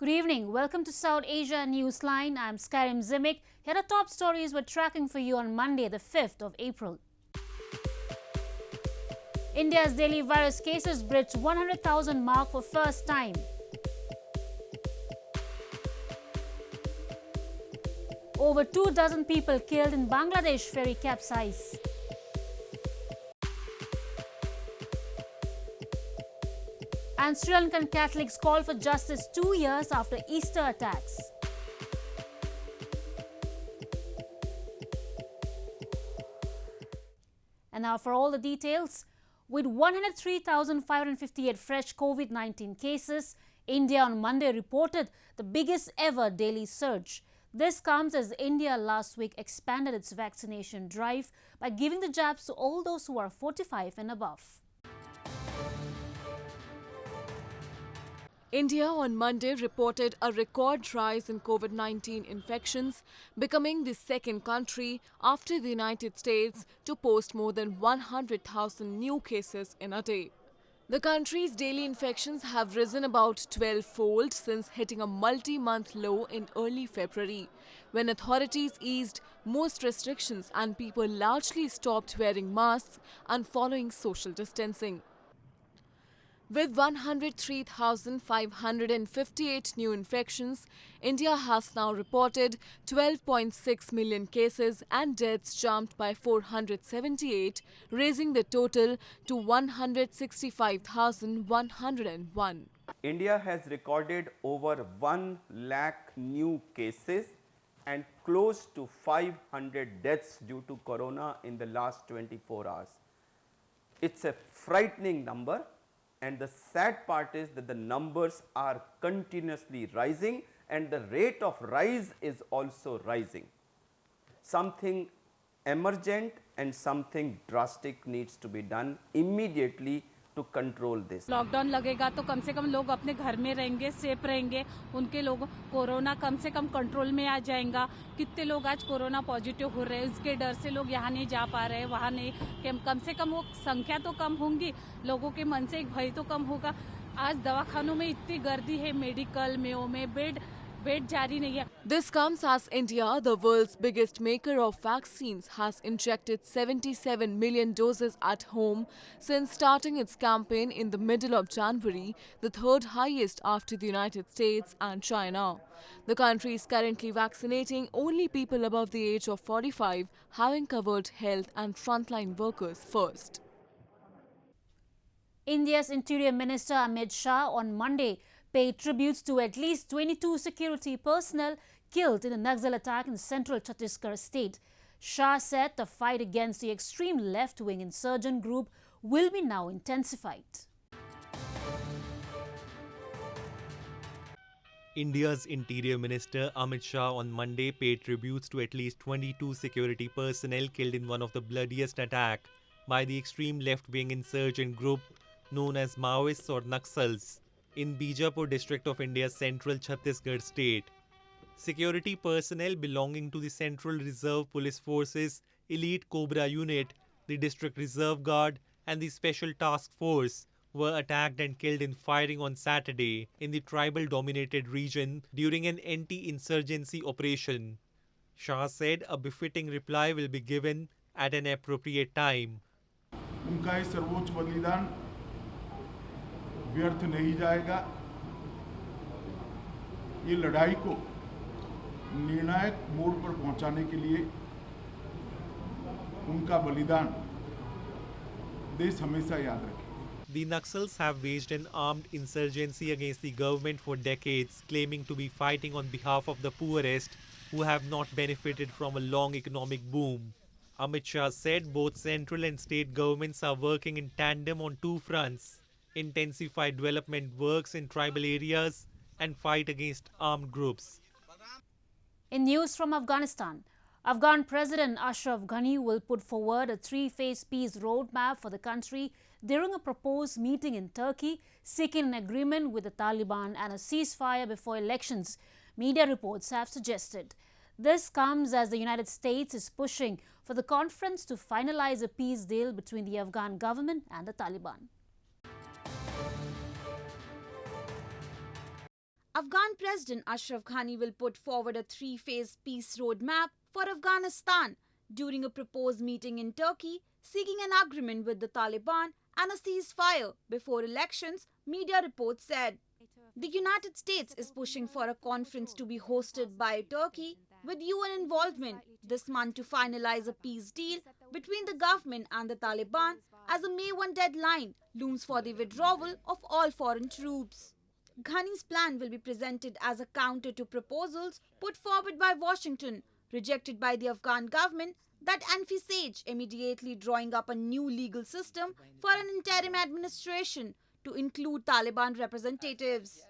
Good evening. Welcome to South Asia Newsline. I'm Skarim Zimik. Here are top stories we're tracking for you on Monday, the 5th of April. India's daily virus cases breached 100,000 mark for first time. Over 24 people killed in Bangladesh ferry capsize. And Sri Lankan Catholics call for justice 2 years after Easter attacks. And now for all the details. With 103,558 fresh COVID-19 cases, India on Monday reported the biggest ever daily surge. This comes as India last week expanded its vaccination drive by giving the jabs to all those who are 45 and above. India on Monday reported a record rise in COVID-19 infections, becoming the second country after the United States to post more than 100,000 new cases in a day. The country's daily infections have risen about 12-fold since hitting a multi-month low in early February, when authorities eased most restrictions and people largely stopped wearing masks and following social distancing. With 103,558 new infections, India has now reported 12.6 million cases and deaths jumped by 478, raising the total to 165,101. India has recorded over 1 lakh new cases and close to 500 deaths due to corona in the last 24 hours. It's a frightening number. And the sad part is that the numbers are continuously rising and the rate of rise is also rising. Something emergent and something drastic needs to be done immediately to control this. Lockdown लगेगा तो कम से कम लोग अपने घर में रहेंगे, safe रहेंगे, उनके लोग कोरोना कम से कम कंट्रोल में आ जाएगा। कितने लोग आज कोरोना पॉजिटिव हो रहे हैं, उसके डर से लोग यहाँ नहीं जा पा रहे हैं, वहाँ नहीं, कम से कम वो संख्या तो कम होंगी, लोगों के मन से एक भय तो कम होगा। आज दवाखानों में इतनी गर्दी है, मेडिकल में बेड जारी नहीं है। This comes as India, the world's biggest maker of vaccines, has injected 77 million doses at home since starting its campaign in the middle of January, the third highest after the United States and China. The country is currently vaccinating only people above the age of 45, having covered health and frontline workers first. India's Interior Minister Amit Shah on Monday paid tributes to at least 22 security personnel killed in the Naxal attack in central Chhattisgarh state. Shah said the fight against the extreme left-wing insurgent group will be now intensified. India's Interior Minister Amit Shah on Monday paid tributes to at least 22 security personnel killed in one of the bloodiest attacks by the extreme left-wing insurgent group known as Maoists or Naxals in Bijapur district of India's central Chhattisgarh state. Security personnel belonging to the Central Reserve Police Force's Elite Cobra Unit, the District Reserve Guard and the Special Task Force were attacked and killed in firing on Saturday in the tribal-dominated region during an anti-insurgency operation. Shah said a befitting reply will be given at an appropriate time. उनका ये सर्वोच्च बलिदान व्यर्थ नहीं जाएगा। ये लड़ाई को निर्णायक मोड़ पर पहुंचाने के लिए उनका बलिदान देश हमेशा याद रखेगा। The Naxals have waged an armed insurgency against the government for decades, claiming to be fighting on behalf of the poorest who have not benefited from a long economic boom. Amit Shah said both central and state governments are working in tandem on two fronts: intensify development works in tribal areas and fight against armed groups. In news from Afghanistan, Afghan President Ashraf Ghani will put forward a three-phase peace roadmap for the country during a proposed meeting in Turkey, seeking an agreement with the Taliban and a ceasefire before elections, media reports have suggested. This comes as the United States is pushing for the conference to finalize a peace deal between the Afghan government and the Taliban. Afghan President Ashraf Ghani will put forward a three-phase peace roadmap for Afghanistan during a proposed meeting in Turkey, seeking an agreement with the Taliban and a ceasefire before elections, media reports said. The United States is pushing for a conference to be hosted by Turkey with UN involvement this month to finalize a peace deal between the government and the Taliban as a May 1 deadline looms for the withdrawal of all foreign troops. Ghani's plan will be presented as a counter to proposals put forward by Washington, rejected by the Afghan government, that envisage immediately drawing up a new legal system for an interim administration to include Taliban representatives.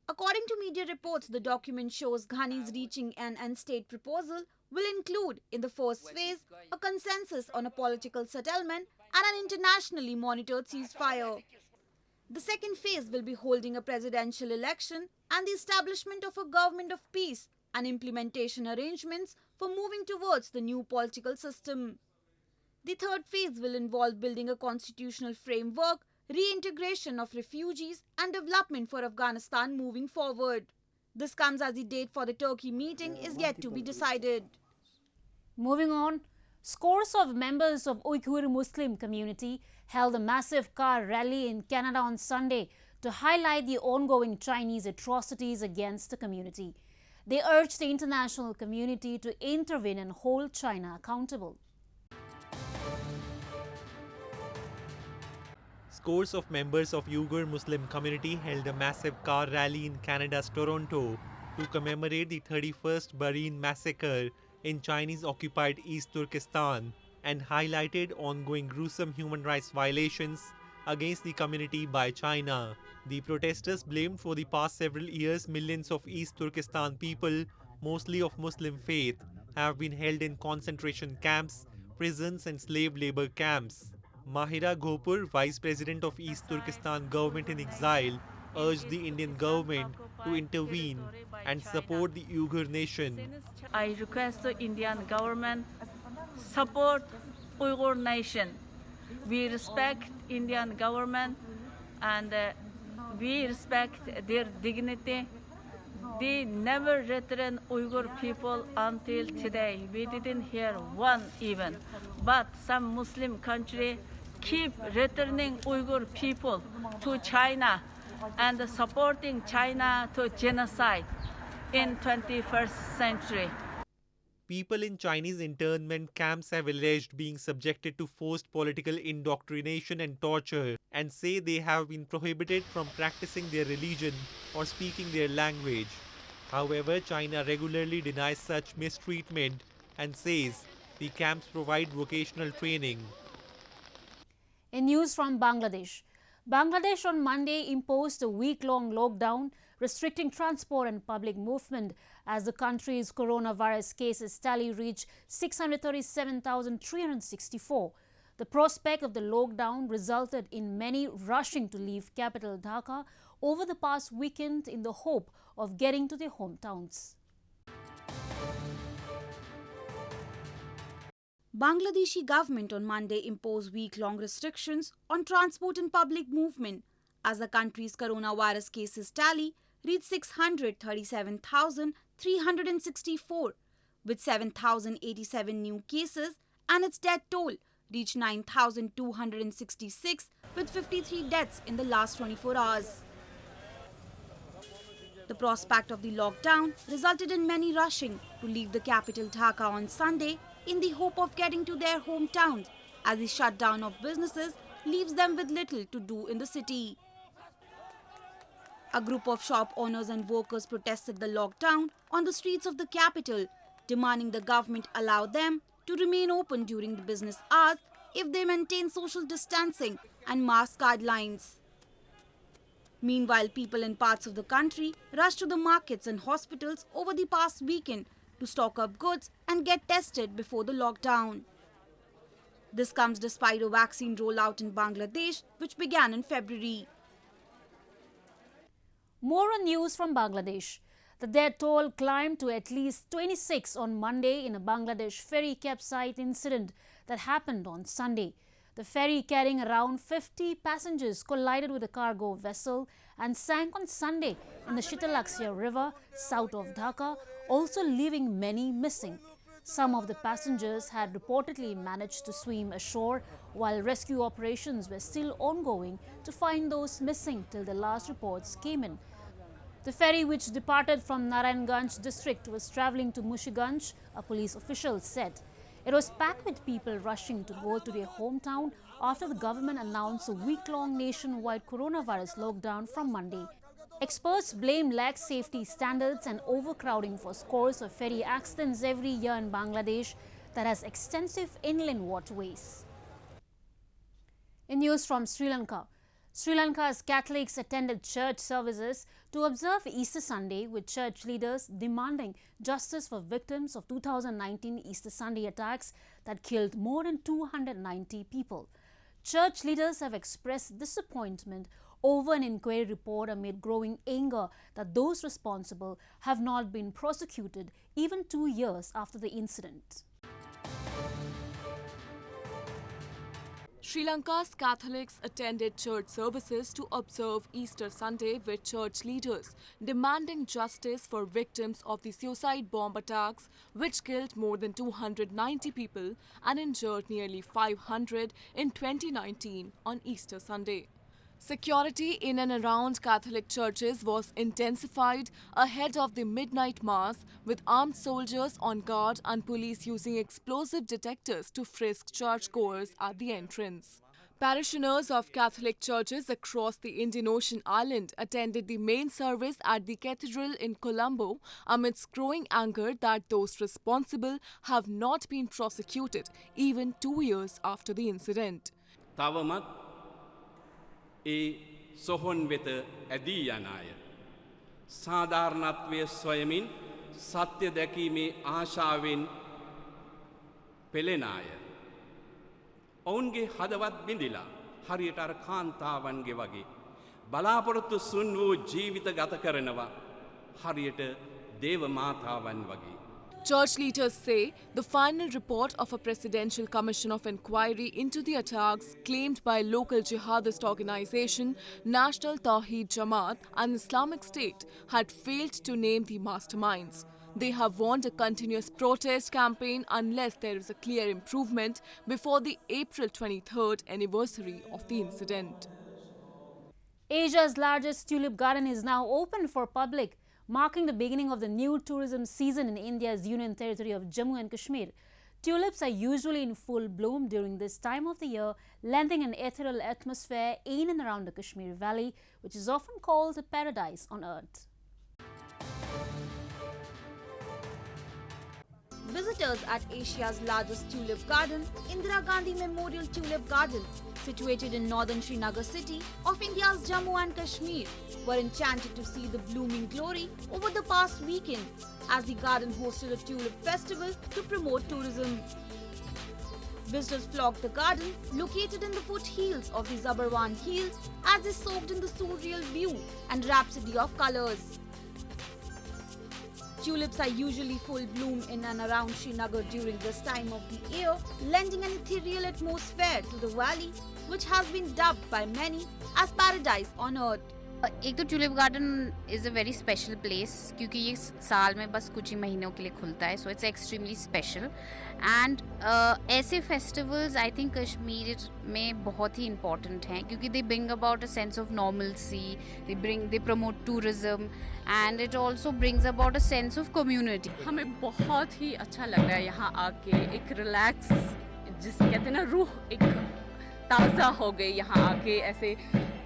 According to media reports, the document shows Ghani's reaching an end-state proposal will include, in the first phase, a consensus on a political settlement and an internationally monitored ceasefire. The second phase will be holding a presidential election and the establishment of a government of peace and implementation arrangements for moving towards the new political system. The third phase will involve building a constitutional framework, reintegration of refugees and development for Afghanistan moving forward. This comes as the date for the Turkey meeting is yet to be decided. Moving on, scores of members of Uyghur Muslim community held a massive car rally in Canada on Sunday to highlight the ongoing Chinese atrocities against the community. They urged the international community to intervene and hold China accountable. Scores of members of Uyghur Muslim community held a massive car rally in Canada's Toronto to commemorate the 31st Bahrain massacre in Chinese-occupied East Turkestan and highlighted ongoing gruesome human rights violations against the community by China. The protesters blamed for the past several years millions of East Turkestan people, mostly of Muslim faith, have been held in concentration camps, prisons and slave labor camps. Mahira Gopur, Vice President of East Turkestan Government in Exile, urged the Indian government to intervene and support the Uyghur nation. I request the Indian government support Uyghur nation. We respect Indian government and we respect their dignity. They never return Uyghur people until today. We didn't hear one even. But some Muslim country keep returning Uyghur people to China and supporting China to genocide in 21st century. People in Chinese internment camps have alleged being subjected to forced political indoctrination and torture and say they have been prohibited from practicing their religion or speaking their language. However, China regularly denies such mistreatment and says the camps provide vocational training. In news from Bangladesh, Bangladesh on Monday imposed a week-long lockdown restricting transport and public movement as the country's coronavirus cases tally reached 637,364. The prospect of the lockdown resulted in many rushing to leave capital Dhaka over the past weekend in the hope of getting to their hometowns. Bangladeshi government on Monday imposed week-long restrictions on transport and public movement as the country's coronavirus cases tally reached 637,364 with 7,087 new cases and its death toll reached 9,266 with 53 deaths in the last 24 hours. The prospect of the lockdown resulted in many rushing to leave the capital Dhaka on Sunday in the hope of getting to their hometowns as the shutdown of businesses leaves them with little to do in the city. A group of shop owners and workers protested the lockdown on the streets of the capital, demanding the government allow them to remain open during the business hours if they maintain social distancing and mask guidelines. Meanwhile, people in parts of the country rushed to the markets and hospitals over the past weekend to stock up goods and get tested before the lockdown. This comes despite a vaccine rollout in Bangladesh, which began in February. More on news from Bangladesh. The death toll climbed to at least 26 on Monday in a Bangladesh ferry capsize incident that happened on Sunday. The ferry carrying around 50 passengers collided with a cargo vessel and sank on Sunday in the Shitalakhsyaa River south of Dhaka, also leaving many missing. Some of the passengers had reportedly managed to swim ashore, while rescue operations were still ongoing to find those missing till the last reports came in. The ferry, which departed from Narayanganj district, was travelling to Mushiganj, a police official said. It was packed with people rushing to go to their hometown after the government announced a week-long nationwide coronavirus lockdown from Monday. Experts blame lax safety standards and overcrowding for scores of ferry accidents every year in Bangladesh that has extensive inland waterways. In news from Sri Lanka, Sri Lanka's Catholics attended church services to observe Easter Sunday, with church leaders demanding justice for victims of 2019 Easter Sunday attacks that killed more than 290 people. Church leaders have expressed disappointment over an inquiry report amid growing anger that those responsible have not been prosecuted even 2 years after the incident. Sri Lanka's Catholics attended church services to observe Easter Sunday with church leaders demanding justice for victims of the suicide bomb attacks which killed more than 290 people and injured nearly 500 in 2019 on Easter Sunday. Security in and around Catholic churches was intensified ahead of the midnight mass, with armed soldiers on guard and police using explosive detectors to frisk churchgoers at the entrance. Parishioners of Catholic churches across the Indian Ocean island attended the main service at the cathedral in Colombo amidst growing anger that those responsible have not been prosecuted even 2 years after the incident. සොහොන් වෙත ඇදී යන අය සාධාරණත්වය සොයමින් සත්‍ය දැකීමේ ආශාවෙන් පෙළෙන අය ඔවුන්ගේ හදවත් බිඳිලා හරියට අර කාන්තාවන්ගේ වගේ බලාපොරොත්තු සුන් වූ ජීවිත ගත කරනවා හරියට දේව මාතාවන් වගේ. Church leaders say the final report of a presidential commission of inquiry into the attacks claimed by local jihadist organization National Tawheed Jamaat and Islamic State had failed to name the masterminds. They have warned a continuous protest campaign unless there is a clear improvement before the April 23rd anniversary of the incident. Asia's largest tulip garden is now open for public, marking the beginning of the new tourism season in India's union territory of Jammu and Kashmir. Tulips are usually in full bloom during this time of the year, lending an ethereal atmosphere in and around the Kashmir Valley, which is often called a paradise on earth. Visitors at Asia's largest tulip garden, Indira Gandhi Memorial Tulip Garden, situated in northern Srinagar city of India's Jammu and Kashmir, were enchanted to see the blooming glory over the past weekend as the garden hosted a tulip festival to promote tourism. Visitors flocked the garden, located in the foothills of the Zabarwan Hills, as they soaked in the surreal view and rhapsody of colors. Tulips are usually full bloom in and around Srinagar during this time of the year, lending an ethereal atmosphere to the valley, which has been dubbed by many as paradise on earth. एक तो tulip garden is a very special place क्योंकि ये साल में बस कुछ ही महीनों के लिए खुलता है, so it's extremely special and ऐसे फेस्टिवल्स आई थिंक कश्मीर में बहुत ही इम्पॉर्टेंट हैं क्योंकि they bring about a sense of normalcy, they promote tourism and it also brings about a sense of community. हमें बहुत ही अच्छा लग रहा है यहाँ आके, एक रिलैक्स जिसे कहते हैं ना, रूह एक ताज़ा हो गई यहाँ आके, ऐसे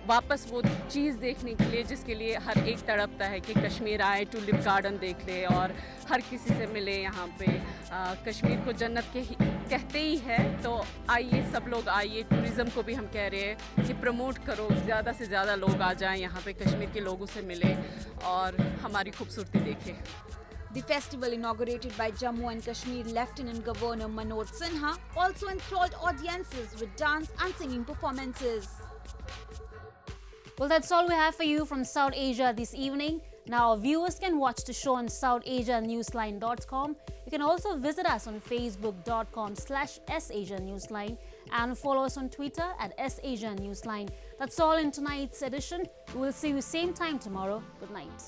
वापस वो चीज़ देखने के लिए जिसके लिए हर एक तड़पता है कि कश्मीर आए, टूलिप गार्डन देख ले और हर किसी से मिले. यहाँ पे कश्मीर को जन्नत कहते ही है, तो आइए सब लोग आइए, टूरिज़्म को भी हम कह रहे हैं कि प्रमोट करो, ज़्यादा से ज़्यादा लोग आ जाएं यहाँ पे, कश्मीर के लोगों से मिले और हमारी खूबसूरती देखें. The festival, inaugurated by Jammu and Kashmir Lieutenant Governor Manoj Sinha, also enthralled audiences with dance and singing performances. Well, that's all we have for you from South Asia this evening. Now, our viewers can watch the show on SouthAsiaNewsline.com. You can also visit us on Facebook.com/SAsiaNewsline and follow us on Twitter at @SAsiaNewsline. That's all in tonight's edition. We will see you same time tomorrow. Good night.